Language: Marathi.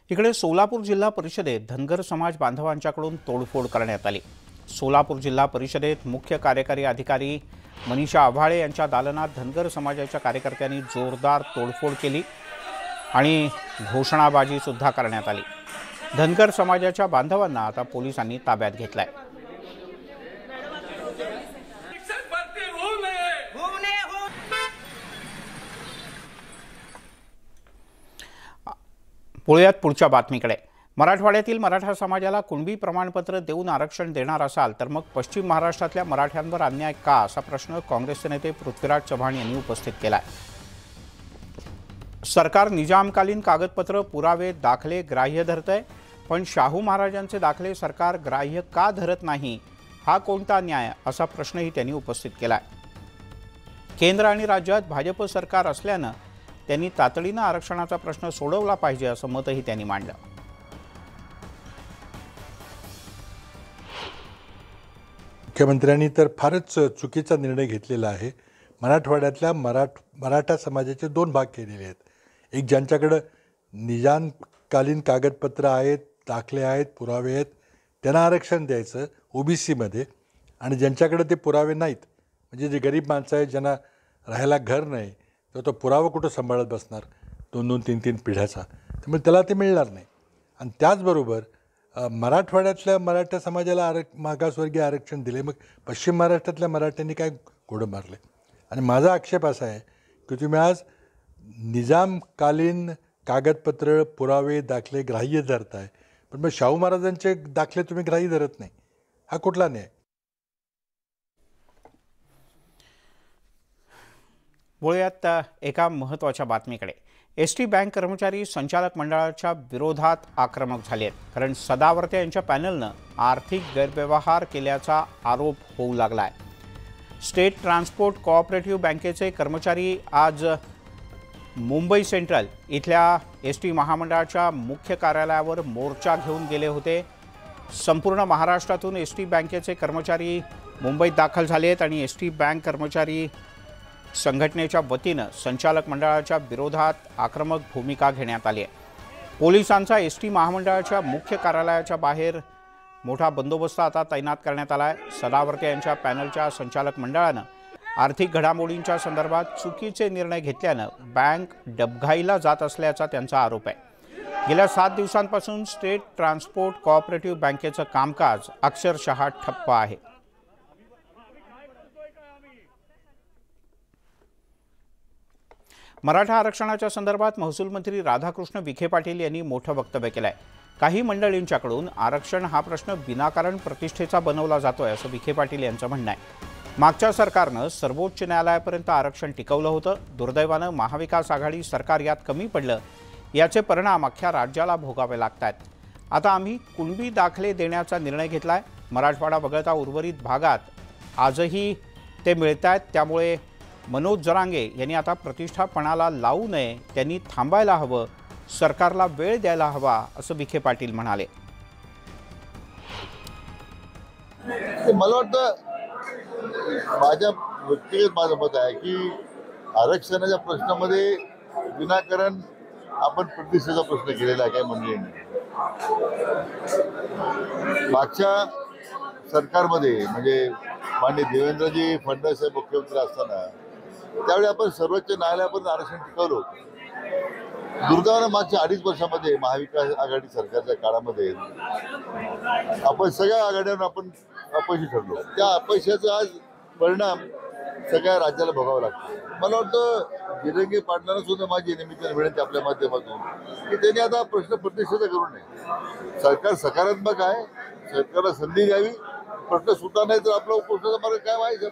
इकडे सोलापूर जिल्हा परिषदेत धनगर समाज बांधवांच्याकडून तोडफोड करण्यात आली। सोलापूर जिल्हा परिषदेत मुख्य कार्यकारी अधिकारी मनीषा आव्हाळे यांच्या दालनात धनगर समाजाच्या कार्यकर्त्यांनी जोरदार तोडफोड केली आणि घोषणाबाजी सुद्धा करण्यात आली। धनगर समाजाच्या बांधवांना आता पोलिसांनी ताब्यात घेतलाय। पुण्यात पुढच्या बातमीकडे। मराठवाड्यातील मराठा समाजाला कुणबी प्रमाणपत्र देऊन आरक्षण देणार असाल तर मग पश्चिम महाराष्ट्रातल्या मराठ्यांवर अन्याय का, असा प्रश्न काँग्रेसचे नेते पृथ्वीराज चव्हाण यांनी उपस्थित केलाय। सरकार निजामकालीन कागदपत्र, पुरावे, दाखले ग्राह्य धरतंय, पण शाहू महाराजांचे दाखले सरकार ग्राह्य का धरत नाही, हा कोणता न्याय, असा प्रश्नही त्यांनी उपस्थित केलाय। केंद्र आणि राज्यात भाजप सरकार असल्यानं त्यांनी तातडीनं आरक्षणाचा प्रश्न सोडवला पाहिजे, असं मतही त्यांनी मांडलं। मुख्यमंत्र्यांनी तर फारच चुकीचा निर्णय घेतलेला आहे। मराठवाड्यातल्या मराठा समाजाचे दोन भाग केलेले आहेत। एक ज्यांच्याकडे निजामकालीन कागदपत्र आहेत, दाखले आहेत, पुरावे आहेत, त्यांना आरक्षण द्यायचं ओबीसीमध्ये, आणि ज्यांच्याकडे ते पुरावे नाहीत, म्हणजे जे गरीब माणसं आहेत, ज्यांना राहायला घर नाही, तर तो पुरावा कुठं सांभाळत बसणार 2-2, 3-3 पिढ्याचा, त्यामुळे त्याला ते मिळणार नाही। आणि त्याचबरोबर मराठवाड्यातल्या मराठा समाजाला मागासवर्गीय आरक्षण दिले, मग पश्चिम महाराष्ट्रातल्या मराठ्यांनी काय घोडं मारले। आणि माझा आक्षेप असा आहे की तुम्ही आज निजामकालीन कागदपत्र, पुरावे, दाखले ग्राह्य धरताय, पण मग शाहू महाराजांचे दाखले तुम्ही ग्राह्य धरत नाही, हा कुठला न्याय? वळूयात एका महत्त्वाच्या बातमीकडे। एसटी बँक कर्मचारी संचालक मंडळाच्या विरोधात आक्रमक झाले आहेत, कारण सदावर्ते यांच्या पॅनलनं आर्थिक गैरव्यवहार केल्याचा आरोप होऊ लागलाय। स्टेट ट्रान्सपोर्ट कोऑपरेटिव्ह बँकेचे कर्मचारी आज मुंबई सेंट्रल इथल्या एसटी महामंडळाच्या मुख्य कार्यालयावर मोर्चा घेऊन गेले होते। संपूर्ण महाराष्ट्रातून एसटी बँकेचे कर्मचारी मुंबईत दाखल झाले आहेत आणि एसटी बँक कर्मचारी संघटनेच्या वतीनं संचालक मंडळाच्या विरोधात आक्रमक भूमिका घेण्यात आली आहे। पोलिसांचा एसटी महामंडळाच्या मुख्य कार्यालयाच्या बाहेर मोठा बंदोबस्त आता तैनात करण्यात आला आहे। सदावर्ते यांच्या पॅनलच्या संचालक मंडळानं आर्थिक घडामोडींच्या संदर्भात चुकीचे निर्णय घेतल्यानं बँक डबघाईला जात असल्याचा त्यांचा आरोप आहे। गेल्या 7 दिवसांपासून स्टेट ट्रान्सपोर्ट कोऑपरेटिव्ह बँकेचं कामकाज अक्षरशः ठप्प आहे। मराठा आरक्षणाच्या संदर्भात महसूल मंत्री राधाकृष्ण विखे पाटील यांनी मोठं वक्तव्य केलं आहे। काही मंडळींच्याकडून आरक्षण हा प्रश्न विनाकारण प्रतिष्ठेचा बनवला जातोय, असं विखे पाटील यांचं म्हणणं आहे। मागच्या सरकारनं सर्वोच्च न्यायालयापर्यंत आरक्षण टिकवलं होतं। दुर्दैवानं महाविकास आघाडी सरकार यात कमी पडलं, याचे परिणाम अख्ख्या राज्याला भोगावे लागतात। आता आम्ही कुणबी दाखले देण्याचा निर्णय घेतलाय। मराठवाडा वगळता उर्वरित भागात आजही ते मिळतात, त्यामुळे मनोज जरांगे यांनी आता प्रतिष्ठापणाला लावू नये, त्यांनी थांबायला हवं, सरकारला वेळ द्यायला हवा, असं विखे पाटील म्हणाले। मला वाटतं माझ्या व्यक्तिगत माझं मत आहे की आरक्षणाच्या प्रश्नामध्ये विनाकारण आपण प्रतिष्ठेचा प्रश्न केलेला आहे काय मंडळींनी। मागच्या सरकारमध्ये म्हणजे माननीय देवेंद्रजी फडणवीस साहेब मुख्यमंत्री असताना त्यावेळी आपण सर्वोच्च न्यायालयापर्यंत आरक्षण टिकवलं होतं। दुर्दैवानं मागच्या 2.5 वर्षामध्ये महाविकास आघाडी सरकारच्या काळामध्ये आपण सगळ्या आघाड्यांवर आपण अपयशी ठरलो। त्या अपयशाचा आज परिणाम सगळ्या राज्याला भोगावा लागतो। मला वाटतं जिरंगी पाटलांना सुद्धा माझी निमित्ताने विनंती आपल्या माध्यमातून की त्यांनी आता प्रश्न प्रतिष्ठेचा करू नये। सरकार सकारात्मक आहे, सरकारला संधी द्यावी, प्रश्न सुटा नाही तर आपला उपोषणाचा मार्ग काय व्हायचा।